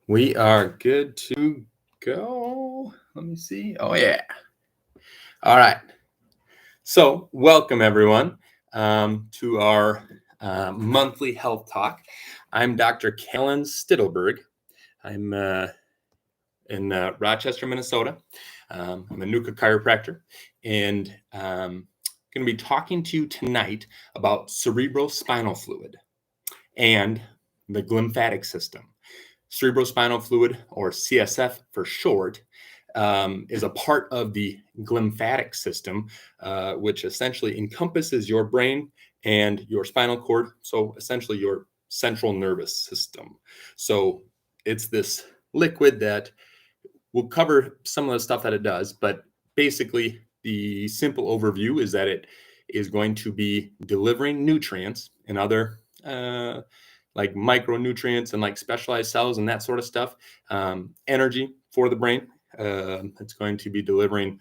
We are good to go. Let me see. Oh, yeah. All right. So, welcome everyone to our monthly health talk. I'm Dr. Kellen Stittelberg. I'm in Rochester, Minnesota. I'm a NUCA chiropractor, and going to be talking to you tonight about cerebrospinal fluid and the glymphatic system. Cerebrospinal fluid, or CSF for short, is a part of the glymphatic system, which essentially encompasses your brain and your spinal cord. So essentially your central nervous system. So it's this liquid that will cover some of the stuff that it does, but basically the simple overview is that it is going to be delivering nutrients and other like micronutrients and like specialized cells and that sort of stuff, energy for the brain. It's going to be delivering,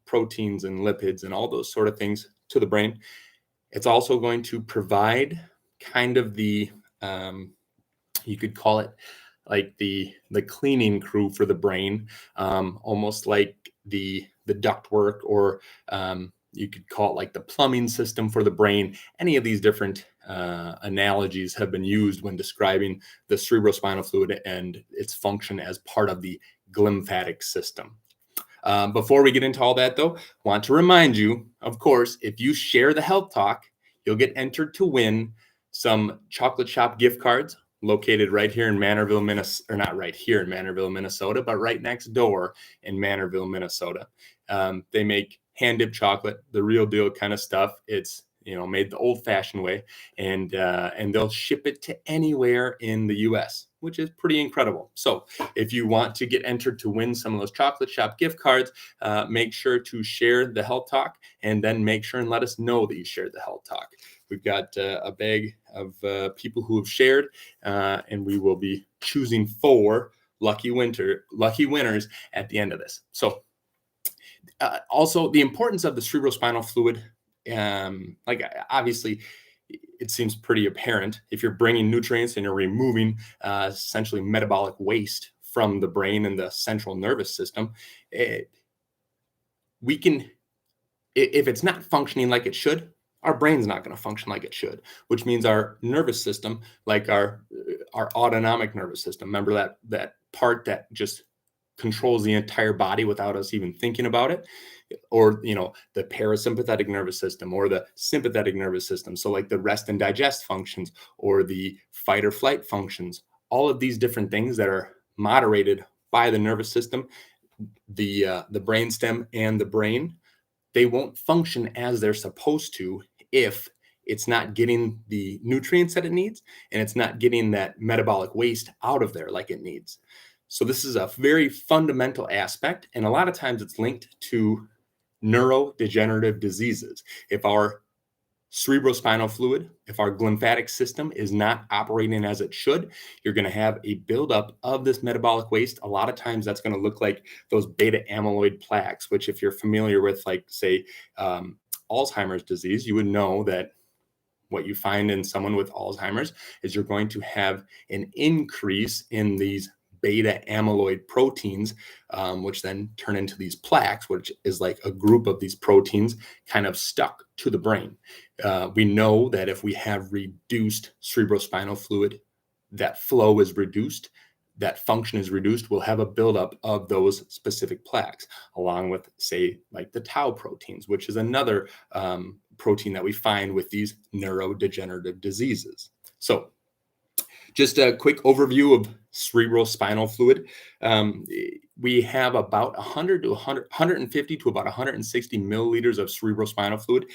proteins and lipids and all those sort of things to the brain. It's also going to provide kind of the, you could call it like the cleaning crew for the brain, almost like the ductwork, or you could call it like the plumbing system for the brain. Any of these different analogies have been used when describing the cerebrospinal fluid and its function as part of the glymphatic system. Before we get into all that, though, want to remind you, of course, if you share the health talk, you'll get entered to win some chocolate shop gift cards located right here in Manorville, Minnesota, or not right here in Manorville, Minnesota, but right next door in Manorville, Minnesota. They make hand-dipped chocolate, the real deal kind of stuff. It's made the old-fashioned way, and they'll ship it to anywhere in the U.S., which is pretty incredible. So if you want to get entered to win some of those chocolate shop gift cards, make sure to share the health talk, and then make sure and let us know that you shared the health talk. We've got a bag of people who have shared, and we will be choosing 4 lucky winners at the end of this. So also the importance of the cerebrospinal fluid, obviously it seems pretty apparent. If you're bringing nutrients and you're removing essentially metabolic waste from the brain and the central nervous system, if it's not functioning like it should, our brain's not going to function like it should, which means our nervous system, like our autonomic nervous system, remember that part that just controls the entire body without us even thinking about it, or the parasympathetic nervous system or the sympathetic nervous system, so like the rest and digest functions or the fight or flight functions, all of these different things that are moderated by the nervous system, the brainstem and the brain, they won't function as they're supposed to if it's not getting the nutrients that it needs and it's not getting that metabolic waste out of there like it needs. So this is a very fundamental aspect, and a lot of times it's linked to neurodegenerative diseases. If our cerebrospinal fluid, if our glymphatic system is not operating as it should, you're going to have a buildup of this metabolic waste. A lot of times that's going to look like those beta amyloid plaques, which if you're familiar with, like, say, Alzheimer's disease, you would know that what you find in someone with Alzheimer's is you're going to have an increase in these beta amyloid proteins, which then turn into these plaques, which is like a group of these proteins kind of stuck to the brain. We know that if we have reduced cerebrospinal fluid, that flow is reduced, that function is reduced, we'll have a buildup of those specific plaques, along with, say, like the tau proteins, which is another protein that we find with these neurodegenerative diseases. So just a quick overview of cerebrospinal fluid. We have about 150 to about 160 milliliters of cerebrospinal fluid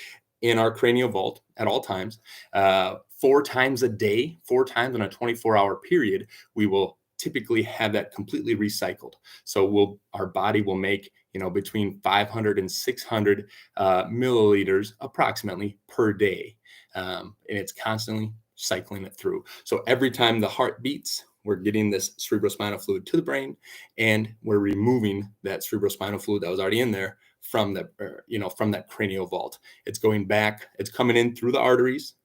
in our cranial vault at all times. 4 times a day, 4 times in a 24-hour period, we will typically have that completely recycled. So our body will make between 500 and 600 milliliters approximately per day, and it's constantly cycling it through. So every time the heart beats, we're getting this cerebrospinal fluid to the brain, and we're removing that cerebrospinal fluid that was already in there from that cranial vault. It's going back, it's coming in through the arteries,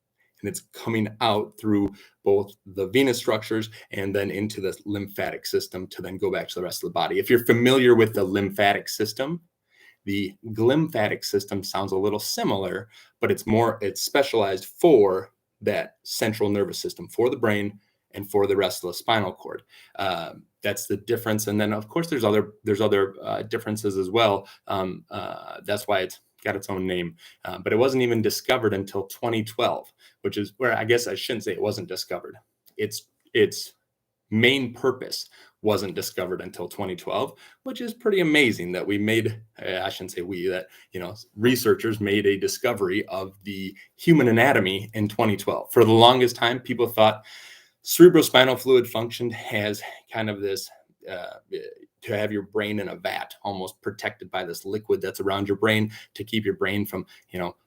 and it's coming out through both the venous structures and then into the lymphatic system to then go back to the rest of the body. If you're familiar with the lymphatic system, the glymphatic system sounds a little similar, but it's specialized for that central nervous system, for the brain and for the rest of the spinal cord. That's the difference. And then, of course, there's other differences as well. That's why it's got its own name. But it wasn't even discovered until 2012, which is where I guess I shouldn't say it wasn't discovered. Its main purpose wasn't discovered until 2012, which is pretty amazing that we made, I shouldn't say we, that, researchers made a discovery of the human anatomy in 2012. For the longest time, people thought cerebrospinal fluid functioned as kind of this, to have your brain in a vat, almost protected by this liquid that's around your brain to keep your brain from,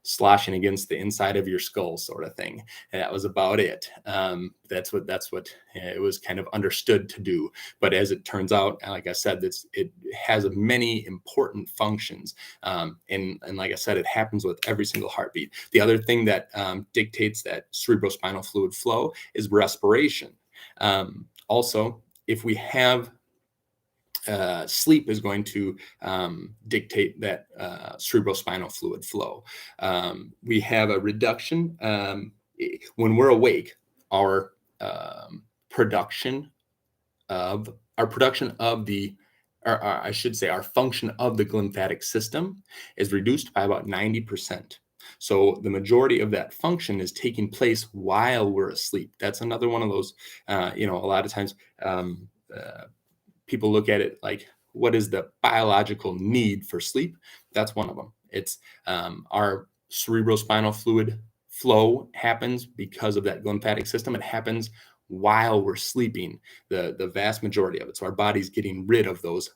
sloshing against the inside of your skull, sort of thing. And that was about it. That's what it was kind of understood to do. But as it turns out, like I said, it has many important functions. And like I said, it happens with every single heartbeat. The other thing that dictates that cerebrospinal fluid flow is respiration. Also, if we have sleep is going to dictate that cerebrospinal fluid flow. We have a reduction when we're awake. Our production of the, or I should say, our function of the glymphatic system is reduced by about 90%. So the majority of that function is taking place while we're asleep. That's another one of those, a lot of times people look at it like, what is the biological need for sleep? That's one of them. It's our cerebrospinal fluid flow happens because of that glymphatic system. It happens while we're sleeping, the vast majority of it. So our body's getting rid of those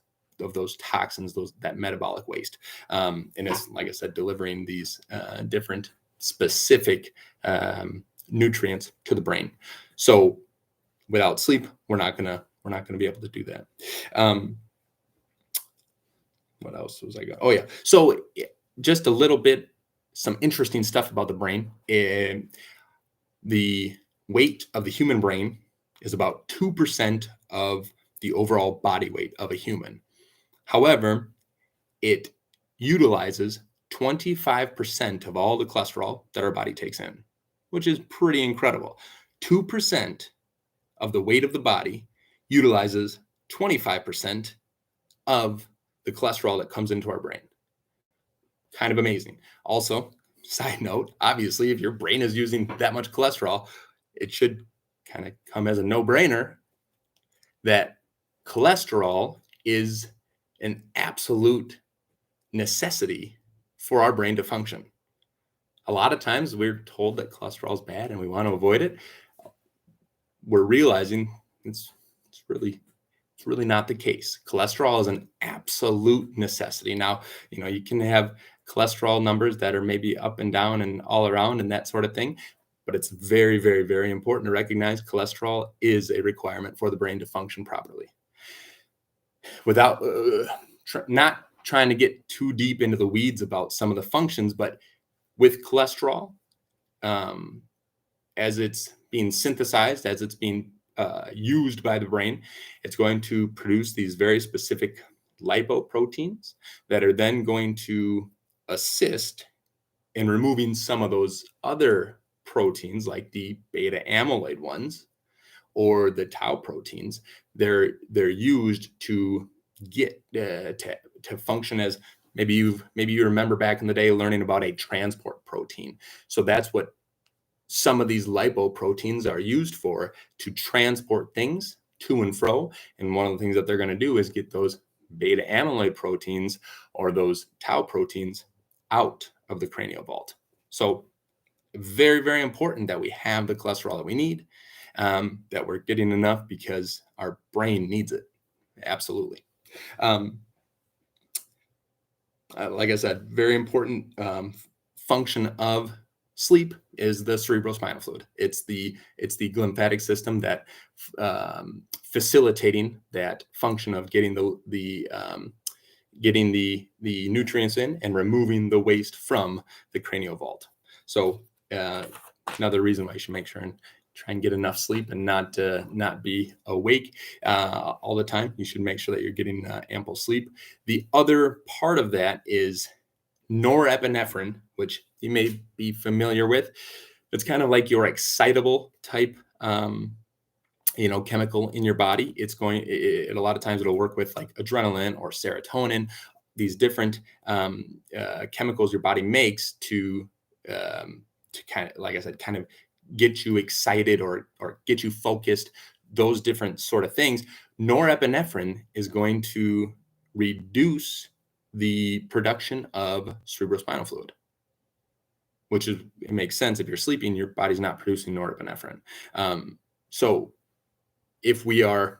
toxins, that metabolic waste. And it's, like I said, delivering these different specific nutrients to the brain. So without sleep, we're not going to be able to do that. What else was I got? Oh yeah. So just a little bit, some interesting stuff about the brain. The weight of the human brain is about 2% of the overall body weight of a human. However, it utilizes 25% of all the cholesterol that our body takes in, which is pretty incredible. 2% of the weight of the body utilizes 25% of the cholesterol that comes into our brain. Kind of amazing. Also, side note, obviously, if your brain is using that much cholesterol, it should kind of come as a no-brainer that cholesterol is an absolute necessity for our brain to function. A lot of times we're told that cholesterol is bad and we want to avoid it. We're realizing it's really not the case. Cholesterol is an absolute necessity. Now, you can have cholesterol numbers that are maybe up and down and all around and that sort of thing, but it's very, very, very important to recognize cholesterol is a requirement for the brain to function properly. Without not trying to get too deep into the weeds about some of the functions, but with cholesterol, as it's being synthesized, as it's being used by the brain, it's going to produce these very specific lipoproteins that are then going to assist in removing some of those other proteins, like the beta amyloid ones or the tau proteins. They're used to get to function as, maybe you remember back in the day learning about a transport protein. So that's what some of these lipoproteins are used for, to transport things to and fro. And one of the things that they're going to do is get those beta amyloid proteins or those tau proteins out of the cranial vault. So very, very important that we have the cholesterol that we need, that we're getting enough because our brain needs it. Absolutely. Like I said, very important function of sleep is the cerebrospinal fluid. It's the glymphatic system that facilitating that function of getting the nutrients in and removing the waste from the cranial vault. So another reason why you should make sure and try and get enough sleep and not be awake all the time. You should make sure that you're getting ample sleep. The other part of that is norepinephrine, which you may be familiar with. It's kind of like your excitable type chemical in your body. A lot of times it'll work with like adrenaline or serotonin, these different chemicals your body makes to kind of, like I said, kind of get you excited or get you focused, those different sort of things. Norepinephrine is going to reduce the production of cerebrospinal fluid, which is, it makes sense. If you're sleeping, your body's not producing norepinephrine. So if we're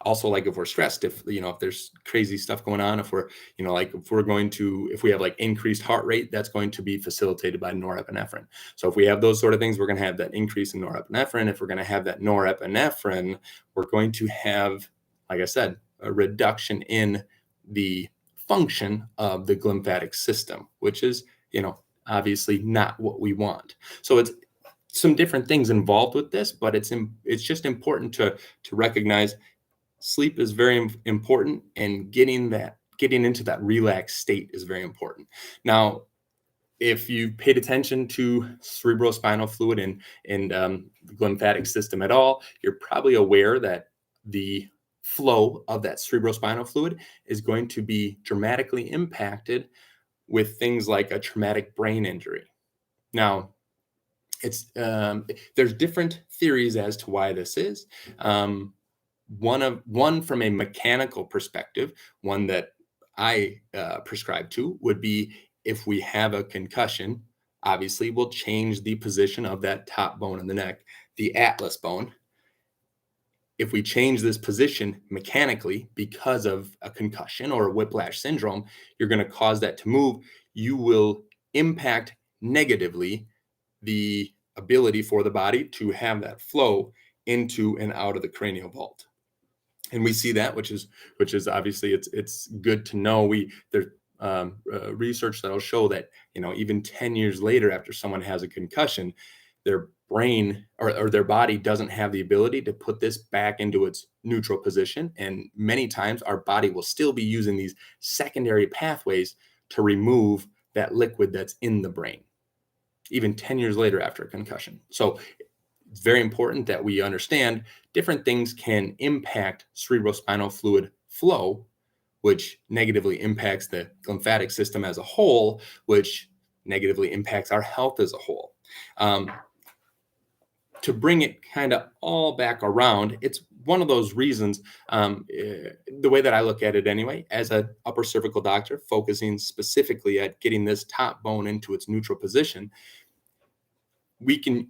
also, like, if we're stressed, if there's crazy stuff going on, if we have like increased heart rate, that's going to be facilitated by norepinephrine. So if we have those sort of things, we're going to have that increase in norepinephrine. If we're going to have that norepinephrine, we're going to have, like I said, a reduction in the function of the glymphatic system, which is, obviously not what we want. So it's some different things involved with this, but it's just important to recognize sleep is very important, and getting into that relaxed state is very important. Now, if you paid attention to cerebrospinal fluid and the glymphatic system at all, you're probably aware that the flow of that cerebrospinal fluid is going to be dramatically impacted with things like a traumatic brain injury. Now, it's there's different theories as to why this is. One from a mechanical perspective, one that I prescribe to, would be if we have a concussion, obviously we'll change the position of that top bone in the neck, the atlas bone. If we change this position mechanically because of a concussion or a whiplash syndrome, you're going to cause that to move. You will impact negatively the ability for the body to have that flow into and out of the cranial vault. And we see that, which is obviously it's good to know. There's research that'll show that, even 10 years later after someone has a concussion, their brain or their body doesn't have the ability to put this back into its neutral position. And many times our body will still be using these secondary pathways to remove that liquid that's in the brain, even 10 years later after a concussion. So it's very important that we understand different things can impact cerebrospinal fluid flow, which negatively impacts the glymphatic system as a whole, which negatively impacts our health as a whole. To bring it kind of all back around, it's one of those reasons, the way that I look at it anyway, as an upper cervical doctor, focusing specifically at getting this top bone into its neutral position, we can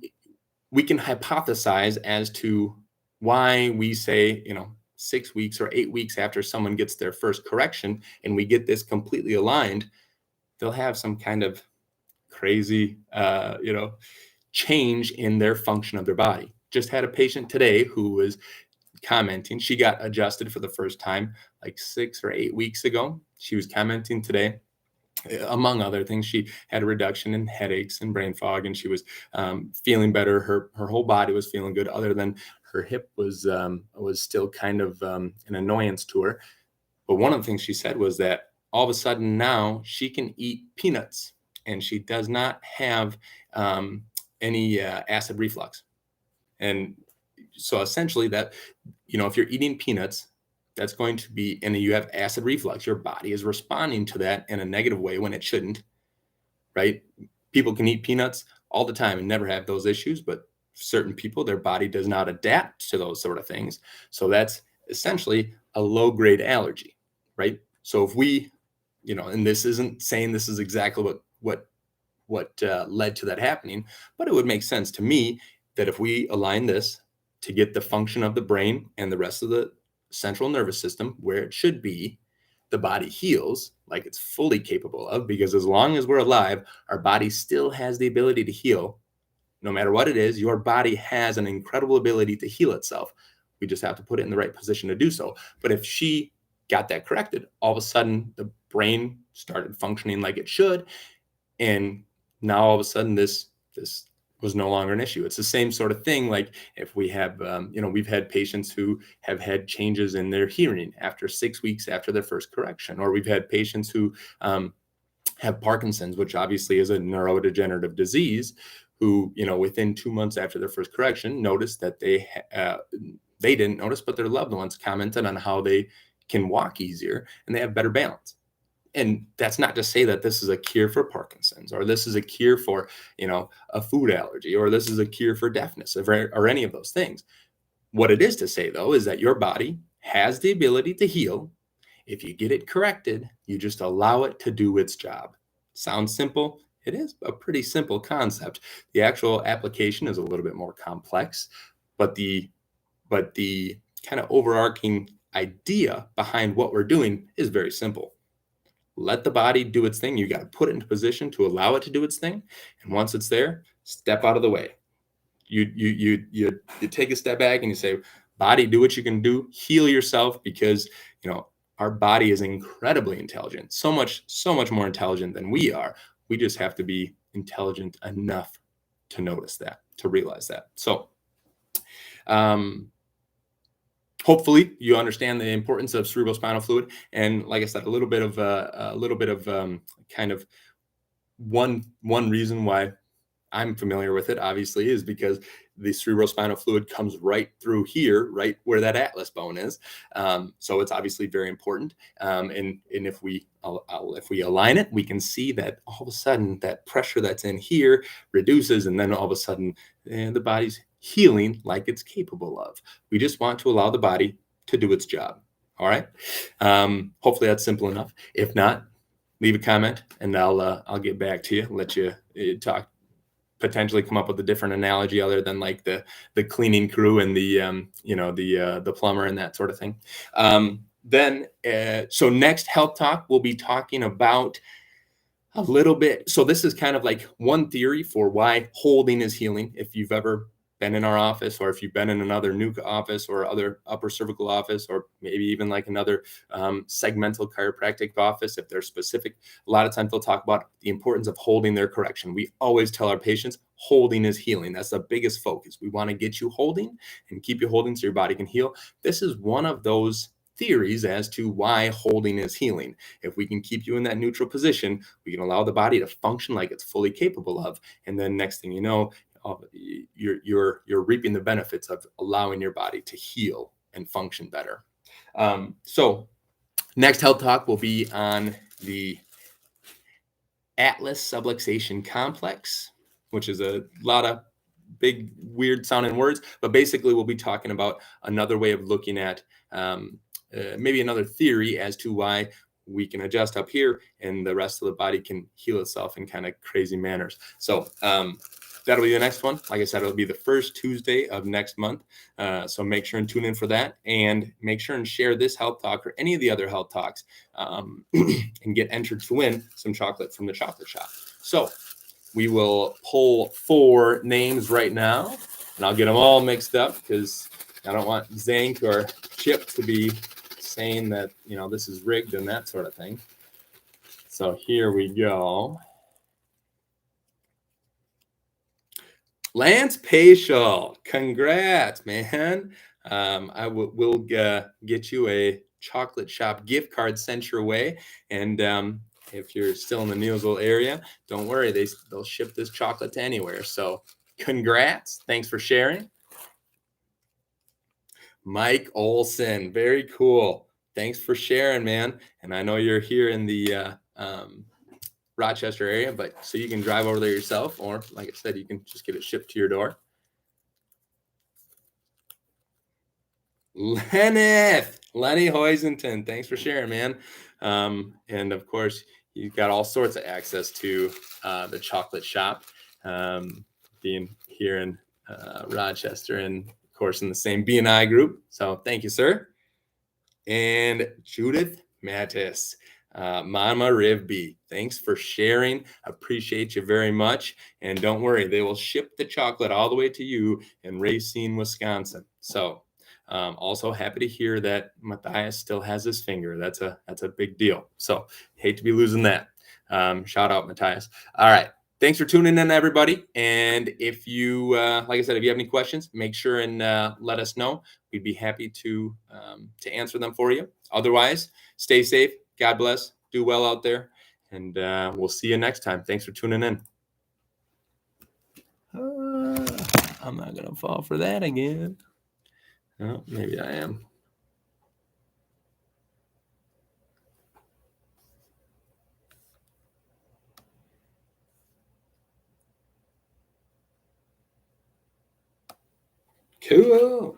hypothesize as to why we say, 6 weeks or 8 weeks after someone gets their first correction and we get this completely aligned, they'll have some kind of crazy, change in their function of their body. Just had a patient today who was commenting. She got adjusted for the first time like 6 or 8 weeks ago. She was commenting today, among other things, she had a reduction in headaches and brain fog, and she was feeling better. Her whole body was feeling good, other than her hip was still kind of an annoyance to her. But one of the things she said was that all of a sudden now she can eat peanuts, and she does not have any acid reflux. And so essentially that, if you're eating peanuts, that's going to be, and you have acid reflux, your body is responding to that in a negative way when it shouldn't, right? People can eat peanuts all the time and never have those issues, but certain people, their body does not adapt to those sort of things. So that's essentially a low-grade allergy, right? So if we, and this isn't saying this is exactly what led to that happening, but it would make sense to me that if we align this to get the function of the brain and the rest of the central nervous system where it should be, the body heals like it's fully capable of, because as long as we're alive, our body still has the ability to heal. No matter what it is, your body has an incredible ability to heal itself. We just have to put it in the right position to do so. But if she got that corrected, all of a sudden the brain started functioning like it should, and now all of a sudden this was no longer an issue. It's the same sort of thing. Like if we have, we've had patients who have had changes in their hearing after 6 weeks after their first correction, or we've had patients who have Parkinson's, which obviously is a neurodegenerative disease, who, within 2 months after their first correction, noticed that they didn't notice, but their loved ones commented on how they can walk easier and they have better balance. And that's not to say that this is a cure for Parkinson's, or this is a cure for, a food allergy, or this is a cure for deafness, or any of those things. What it is to say, though, is that your body has the ability to heal. If you get it corrected, you just allow it to do its job. Sounds simple? It is a pretty simple concept. The actual application is a little bit more complex, but the kind of overarching idea behind what we're doing is very simple. Let the body do its thing. You got to put it into position to allow it to do its thing. And once it's there, step out of the way. You take a step back and you say, body, do what you can do. Heal yourself, because, our body is incredibly intelligent, so much more intelligent than we are. We just have to be intelligent enough to notice that, to realize that. So, hopefully you understand the importance of cerebrospinal fluid. And like I said, a little bit of kind of one reason why I'm familiar with it, obviously, is because the cerebrospinal fluid comes right through here, right where that atlas bone is. So it's obviously very important. And if we align it, we can see that all of a sudden that pressure that's in here reduces, and then all of a sudden the body's healing like it's capable of. We just want to allow the body to do its job. All right. Hopefully that's simple enough. If not, leave a comment and I'll get back to you, let you talk, potentially come up with a different analogy other than like the cleaning crew and the plumber and that sort of thing. So next Health Talk, we'll be talking about a little bit. So this is kind of like one theory for why holding is healing. If you've ever been in our office, or if you've been in another nuke office or other upper cervical office, or maybe even like another segmental chiropractic office, if they're specific, a lot of times they'll talk about the importance of holding their correction. We always tell our patients holding is healing. That's the biggest focus. We want to get you holding and keep you holding so your body can heal. This is one of those theories as to why holding is healing. If we can keep you in that neutral position, we can allow the body to function like it's fully capable of. And then next thing you know, you're reaping the benefits of allowing your body to heal and function better. So next Health Talk will be on the atlas subluxation complex, which is a lot of big, weird sounding words, but basically we'll be talking about another way of looking at maybe another theory as to why we can adjust up here and the rest of the body can heal itself in kind of crazy manners. So that'll be the next one. Like I said, it'll be the first Tuesday of next month. So make sure and tune in for that, and make sure and share this Health Talk or any of the other Health Talks and get entered to win some chocolate from the chocolate shop. So we will pull 4 names right now, and I'll get them all mixed up because I don't want Zank or Chip to be saying that, this is rigged and that sort of thing. So here we go. Lance Paschal, congrats, man. I will get you a chocolate shop gift card sent your way. And if you're still in the Neosville area, don't worry, they'll ship this chocolate to anywhere. So congrats. Thanks for sharing. Mike Olson, very cool. Thanks for sharing, man. And I know you're here in the Rochester area, but so you can drive over there yourself, or like I said, you can just get it shipped to your door. Lenny Hoisington, thanks for sharing, man. And of course, you've got all sorts of access to the chocolate shop, being here in Rochester, and of course in the same BNI group. So thank you, sir. And Judith Mattis. Mama Rivby, thanks for sharing. Appreciate you very much. And don't worry, they will ship the chocolate all the way to you in Racine, Wisconsin. So also happy to hear that Matthias still has his finger. That's a big deal. So hate to be losing that. Shout out, Matthias. All right. thanks for tuning in, everybody. And if you, like I said, if you have any questions, make sure and let us know. We'd be happy to answer them for you. Otherwise, stay safe. God bless. Do well out there. And we'll see you next time. Thanks for tuning in. I'm not going to fall for that again. Oh, maybe I am. Cool.